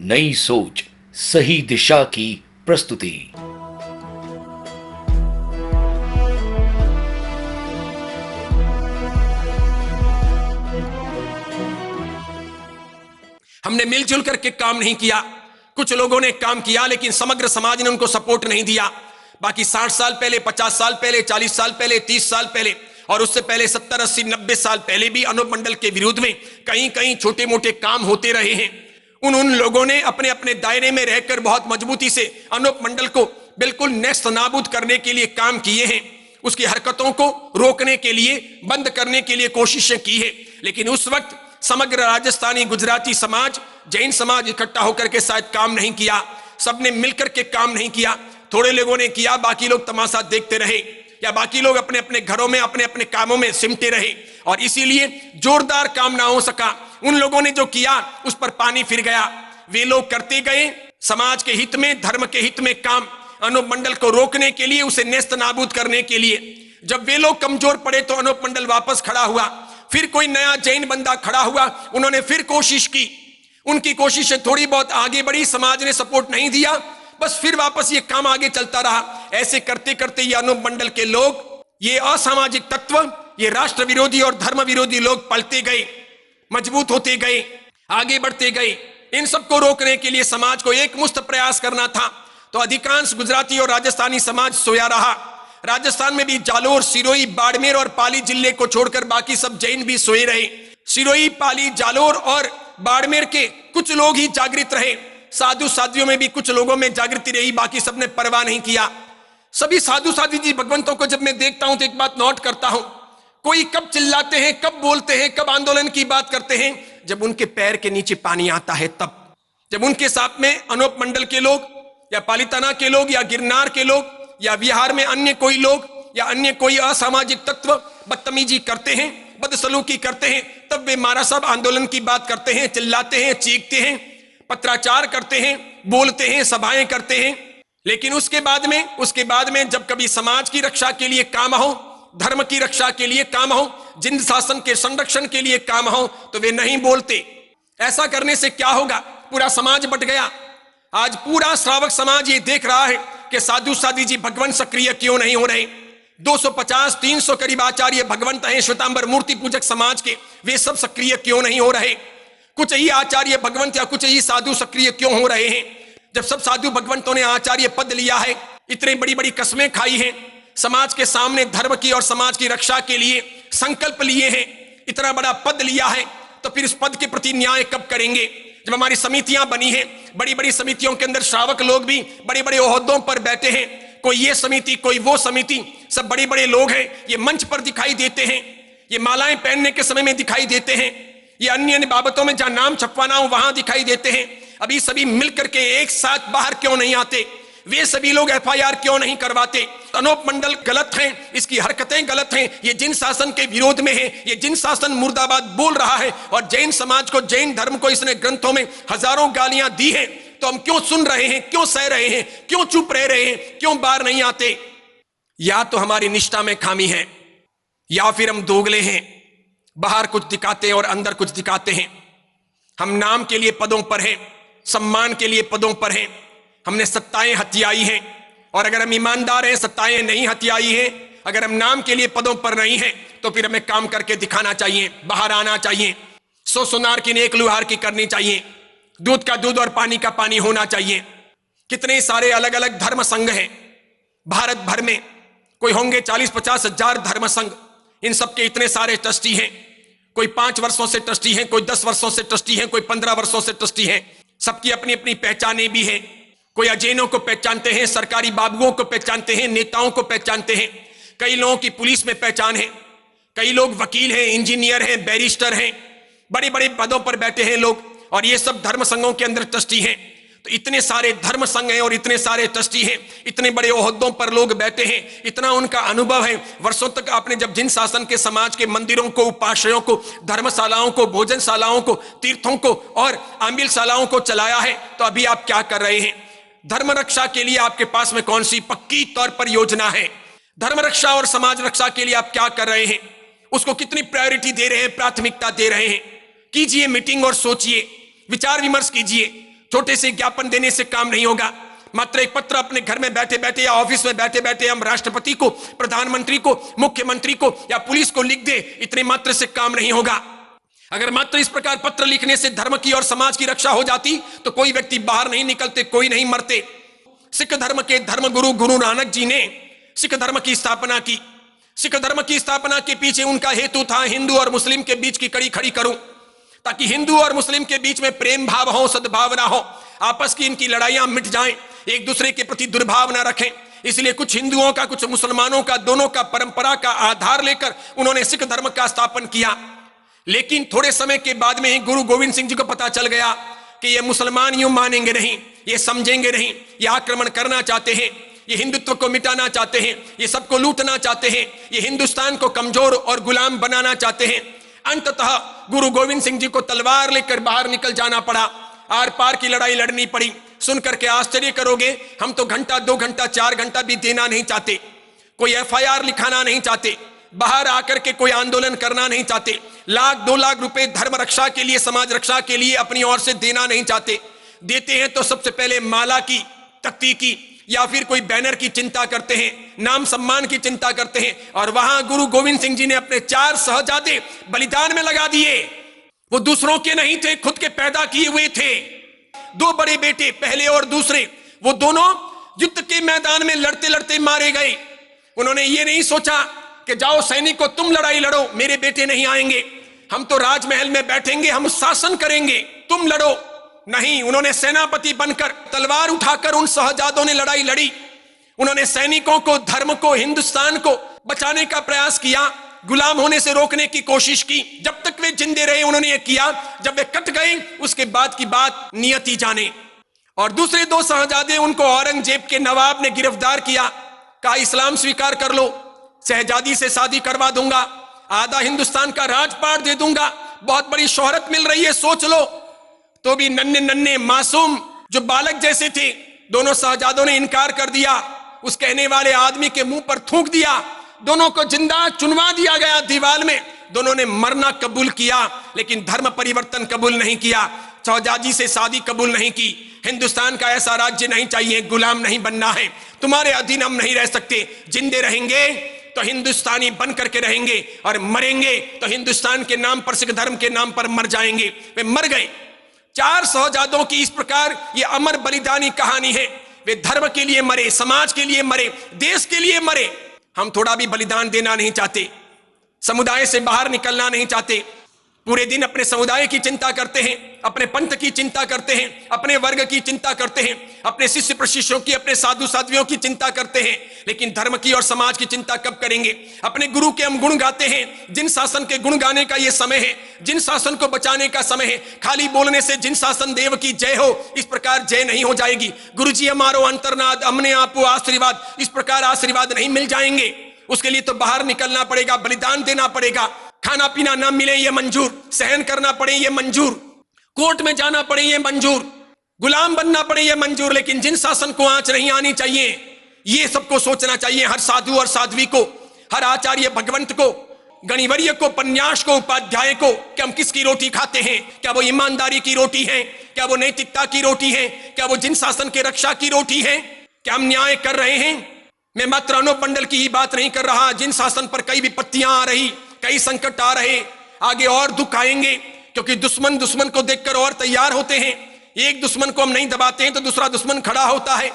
नई सोच, सही दिशा की प्रस्तुति। हमने मिलजुल करके काम नहीं किया। कुछ लोगों ने काम किया लेकिन समग्र समाज ने उनको सपोर्ट नहीं दिया। बाकी 60 साल पहले, 50 साल पहले, 40 साल पहले, 30 साल पहले और उससे पहले 70, 80, 90 साल पहले भी अनूप मंडल के विरोध में कहीं कहीं छोटे मोटे काम होते रहे हैं। उन लोगों ने अपने अपने दायरे में रहकर बहुत मजबूती से अनूप मंडल को बिल्कुल नेस्त नाबूद करने के लिए काम किए हैं। उसकी हरकतों को रोकने के लिए, बंद करने के लिए कोशिशें की है। लेकिन उस वक्त समग्र राजस्थानी गुजराती समाज, जैन समाज इकट्ठा होकर के शायद काम नहीं किया। सबने मिलकर के काम नहीं किया। थोड़े लोगों ने किया, बाकी लोग तमाशा देखते रहे या बाकी लोग अपने अपने घरों में अपने अपने कामों में सिमटे रहे और इसीलिए जोरदार काम ना हो सका। उन लोगों ने जो किया उस पर पानी फिर गया। वे लोग करते गए समाज के हित में, धर्म के हित में काम, अनूप मंडल को रोकने के लिए, उसे नेस्त नाबूद करने के लिए। जब वे लोग कमजोर पड़े तो अनूप मंडल वापस खड़ा हुआ। फिर कोई नया जैन बंदा खड़ा हुआ, उन्होंने फिर कोशिश की। उनकी कोशिशें थोड़ी बहुत आगे बढ़ी, समाज ने सपोर्ट नहीं दिया, बस फिर वापस ये काम आगे चलता रहा। ऐसे करते करते ये अनूप मंडल के लोग, ये असामाजिक तत्व, ये राष्ट्र विरोधी और धर्म विरोधी लोग पलते गए, मजबूत होते गए, आगे बढ़ते गए। इन सबको रोकने के लिए समाज को एक मुश्त प्रयास करना था तो अधिकांश गुजराती और राजस्थानी समाज सोया रहा। राजस्थान में भी जालोर, सिरोही, बाड़मेर और पाली जिले को छोड़कर बाकी सब जैन भी सोए रहे। सिरोही, पाली, जालोर और बाड़मेर के कुछ लोग ही जागृत रहे। साधु साध्वियों में भी कुछ लोगों में जागृति रही, बाकी सबने परवाह नहीं किया। सभी साधु साध्वी जी भगवंतों को जब मैं देखता हूं तो एक बात नोट करता हूं, कोई कब चिल्लाते हैं, कब बोलते हैं, कब आंदोलन की बात करते हैं, जब उनके पैर के नीचे पानी आता है तब। जब उनके साथ में अनूप मंडल के लोग या पालिताना के लोग या गिरनार के लोग या बिहार में अन्य कोई लोग या अन्य कोई असामाजिक तत्व बदतमीजी करते हैं, बदसलूकी करते हैं, तब वे मारा साहब आंदोलन की बात करते हैं, चिल्लाते हैं, चीखते हैं, पत्राचार करते हैं, बोलते हैं, सभाएं करते हैं। लेकिन उसके बाद में जब कभी समाज की रक्षा के लिए काम हो, धर्म की रक्षा के लिए काम हो, जिंद शासन के संरक्षण के लिए काम हो, तो वे नहीं बोलते। ऐसा करने से क्या होगा? पूरा समाज बट गया। आज पूरा श्रावक समाज ये देख रहा है कि साधु साध्वी जी भगवंत सक्रिय क्यों नहीं हो रहे। 250-300 करीब आचार्य भगवंत हैं श्वेतांबर मूर्ति पूजक समाज के, वे सब सक्रिय क्यों नहीं हो रहे? कुछ ही आचार्य भगवंत या कुछ ही साधु सक्रिय क्यों हो रहे हैं? जब सब साधु भगवंतों ने आचार्य पद लिया है, इतनी बड़ी बड़ी कस्में खाई हैं, समाज के सामने धर्म की और समाज की रक्षा के लिए संकल्प लिए हैं, इतना बड़ा पद लिया है, तो फिर इस पद के प्रति न्याय कब करेंगे? जब हमारी समितियां बनी हैं, बड़ी बड़ी समितियों के अंदर श्रावक लोग भी बड़े बड़े ओहदों पर बैठे हैं, कोई ये समिति, कोई वो समिति, सब बड़े बड़े लोग हैं, ये मंच पर दिखाई देते हैं, ये मालाएं पहनने के समय में दिखाई देते हैं, ये अन्य अन्य बाबतों में जहां नाम छपवाना हो वहां दिखाई देते हैं। अभी सभी मिलकर के एक साथ बाहर क्यों नहीं आते? वे सभी लोग FIR क्यों नहीं करवाते? अनूप मंडल गलत हैं, इसकी हरकतें गलत हैं, ये जिन शासन के विरोध में है, ये जिन शासन मुर्दाबाद बोल रहा है और जैन समाज को, जैन धर्म को इसने ग्रंथों में हजारों गालियां दी हैं, तो हम क्यों सुन रहे हैं, क्यों सह रहे हैं, क्यों चुप रह रहे हैं, क्यों बाहर नहीं आते? या तो हमारी निष्ठा में खामी है या फिर हम दोगले हैं, बाहर कुछ दिखाते हैं और अंदर कुछ दिखाते हैं। हम नाम के लिए पदों पर हैं, सम्मान के लिए पदों पर हैं, हमने सत्ताएं हथियाई हैं, और अगर हम ईमानदार हैं, सत्ताएं नहीं हथियाई हैं, अगर हम नाम के लिए पदों पर नहीं हैं, तो फिर हमें काम करके दिखाना चाहिए, बाहर आना चाहिए। सो सुनार की नेक लुहार की करनी चाहिए, दूध का दूध और पानी का पानी होना चाहिए। कितने सारे अलग अलग धर्म संघ हैं भारत भर में, कोई होंगे 40-50 हजार धर्म संघ। इन सबके इतने सारे ट्रस्टी हैं, कोई 5 वर्षों से ट्रस्टी हैं, कोई 10 वर्षों से ट्रस्टी हैं, कोई 15 वर्षों से ट्रस्टी हैं। सबकी अपनी अपनी पहचानें भी हैं। कोई अजैनों को पहचानते हैं, सरकारी बाबुओं को पहचानते हैं, नेताओं को पहचानते हैं। कई लोगों की पुलिस में पहचान है, कई लोग वकील हैं, इंजीनियर हैं, बैरिस्टर हैं, बड़े बड़े पदों पर बैठे हैं लोग, और ये सब धर्म संघों के अंदर ट्रस्टी हैं। तो इतने सारे धर्म संघ हैं और इतने सारे ट्रस्टी हैं, इतने बड़े ओहदों पर लोग बैठे हैं, इतना उनका अनुभव है। वर्षों तक आपने जब जिन शासन के समाज के मंदिरों को, उपाश्रयों को, धर्मशालाओं को, भोजनशालाओं को, तीर्थों को और आमिलशालाओं को चलाया है, तो अभी आप क्या कर रहे हैं? धर्म रक्षा के लिए आपके पास में कौन सी पक्की तौर पर योजना है? धर्म रक्षा और समाज रक्षा के लिए आप क्या कर रहे हैं? उसको कितनी प्रायोरिटी दे रहे हैं, प्राथमिकता दे रहे हैं? कीजिए मीटिंग और सोचिए, विचार विमर्श कीजिए। छोटे से ज्ञापन देने से काम नहीं होगा। मात्र एक पत्र अपने घर में बैठे बैठे या ऑफिस में बैठे बैठे हम राष्ट्रपति को, प्रधानमंत्री को, मुख्यमंत्री को या पुलिस को लिख दे, इतने मात्र से काम नहीं होगा। अगर मात्र इस प्रकार पत्र लिखने से धर्म की और समाज की रक्षा हो जाती तो कोई व्यक्ति बाहर नहीं निकलते, कोई नहीं मरते। सिख धर्म के धर्म गुरु गुरु नानक जी ने सिख धर्म की स्थापना की। सिख धर्म की स्थापना के पीछे उनका हेतु था हिंदू और मुस्लिम के बीच की कड़ी खड़ी करूं, ताकि हिंदू और मुस्लिम के बीच में प्रेम भाव हो, सद्भावना हो, आपस की इनकी लड़ाइयां मिट जाएं, एक दूसरे के प्रति दुर्भाव न रखें। इसलिए कुछ हिंदुओं का, कुछ मुसलमानों का, दोनों का परंपरा का आधार लेकर उन्होंने सिख धर्म का स्थापन किया। लेकिन थोड़े समय के बाद में ही गुरु गोविंद सिंह जी को पता चल गया कि ये मुसलमान यूं मानेंगे नहीं, ये समझेंगे नहीं, ये आक्रमण करना चाहते हैं, ये हिंदुत्व को मिटाना चाहते हैं, ये सबको लूटना चाहते हैं, ये हिंदुस्तान को कमजोर और गुलाम बनाना चाहते हैं। अंततः गुरु गोविंद सिंह जी को तलवार लेकर बाहर निकल जाना पड़ा, आर पार की लड़ाई लड़नी पड़ी। सुनकर के आश्चर्य करोगे, हम तो घंटा, 2 घंटा, 4 घंटा भी देना नहीं चाहते, कोई FIR लिखाना नहीं चाहते, बाहर आकर के कोई आंदोलन करना नहीं चाहते, 1-2 लाख रुपए धर्म रक्षा के लिए, समाज रक्षा के लिए अपनी ओर से देना नहीं चाहते। देते हैं तो सबसे पहले माला की, तख्ती की या फिर कोई बैनर की चिंता करते हैं, नाम सम्मान की चिंता करते हैं। और वहां गुरु गोविंद सिंह जी ने अपने 4 शहजादे बलिदान में लगा दिए। वो दूसरों के नहीं थे, खुद के पैदा किए हुए थे। 2 बड़े बेटे, पहले और दूसरे, वो दोनों युद्ध के मैदान में लड़ते लड़ते मारे गए। उन्होंने ये नहीं सोचा कि जाओ सैनिकों तुम लड़ाई लड़ो, मेरे बेटे नहीं आएंगे, हम तो राजमहल में बैठेंगे, हम शासन करेंगे, तुम लड़ो। नहीं, उन्होंने सेनापति बनकर तलवार उठाकर उन शहजादों ने लड़ाई लड़ी। उन्होंने सैनिकों को, धर्म को, हिंदुस्तान को बचाने का प्रयास किया, गुलाम होने से रोकने की कोशिश की। जब तक वे जिंदे रहे उन्होंने ये किया, जब वे कट गए उसके बाद की बात नियति जाने। और दूसरे 2 शहजादे, उनको औरंगजेब के नवाब ने गिरफ्तार किया, कहा इस्लाम स्वीकार कर लो, शहजादी से शादी करवा दूंगा, आधा हिंदुस्तान का राजपाट दे दूंगा, बहुत बड़ी शोहरत मिल रही है, सोच लो। तो भी नन्हे नन्हे मासूम जो बालक जैसे थे, दोनों शहजादों ने इनकार कर दिया। उस कहने वाले आदमी के मुंह पर थूक दिया, दोनों को जिंदा चुनवा दिया गया दीवार में। दोनों ने मरना कबूल किया, लेकिन धर्म परिवर्तन कबूल नहीं किया, शहजादी से शादी कबूल नहीं की। हिंदुस्तान का ऐसा राज्य नहीं चाहिए, गुलाम नहीं बनना है, तुम्हारे अधीन हम नहीं रह सकते। जिंदे रहेंगे तो हिंदुस्तानी बन करके रहेंगे और मरेंगे तो हिंदुस्तान के नाम पर, सिख धर्म के नाम पर मर जाएंगे। वे मर गए। 4 शहजादों की इस प्रकार ये अमर बलिदानी कहानी है। वे धर्म के लिए मरे, समाज के लिए मरे, देश के लिए मरे। हम थोड़ा भी बलिदान देना नहीं चाहते, समुदाय से बाहर निकलना नहीं चाहते, पूरे दिन अपने समुदाय की चिंता करते हैं, अपने पंथ की चिंता करते हैं, अपने वर्ग की चिंता करते हैं, अपने शिष्य प्रशिष्यों की, अपने साधु साध्वियों की चिंता करते हैं, लेकिन धर्म की और समाज की चिंता कब करेंगे? अपने गुरु के हम गुण गाते हैं, जिन शासन के गुण गाने का ये समय है, जिन शासन को बचाने का समय है। खाली बोलने से जिन शासन देव की जय हो, इस प्रकार जय नहीं हो जाएगी। गुरु जी हमारो अंतर्नाद, हमने आपको आशीर्वाद, इस प्रकार आशीर्वाद नहीं मिल जाएंगे। उसके लिए तो बाहर निकलना पड़ेगा, बलिदान देना पड़ेगा। खाना पीना ना मिले ये मंजूर, सहन करना पड़े ये मंजूर, कोर्ट में जाना पड़े ये मंजूर, गुलाम बनना पड़े ये मंजूर, लेकिन जिन शासन को आंच नहीं आनी चाहिए, ये सबको सोचना चाहिए। हर साधु और साध्वी को, हर आचार्य भगवंत को, गणिवर्य को, पन्यास को, उपाध्याय को, कि हम किसकी रोटी खाते हैं? क्या वो ईमानदारी की रोटी है? क्या वो नैतिकता की रोटी है? क्या वो जिन शासन की रक्षा की रोटी है? क्या हम न्याय कर रहे हैं? मैं मात्र अनुपमंडल की ही बात नहीं कर रहा। जिन शासन पर कई विपत्तियां आ रही, कई संकट आ रहे, आगे और दुख आएंगे, क्योंकि दुश्मन को देखकर और तैयार होते हैं। एक दुश्मन को हम नहीं दबाते हैं तो दूसरा दुश्मन खड़ा होता है।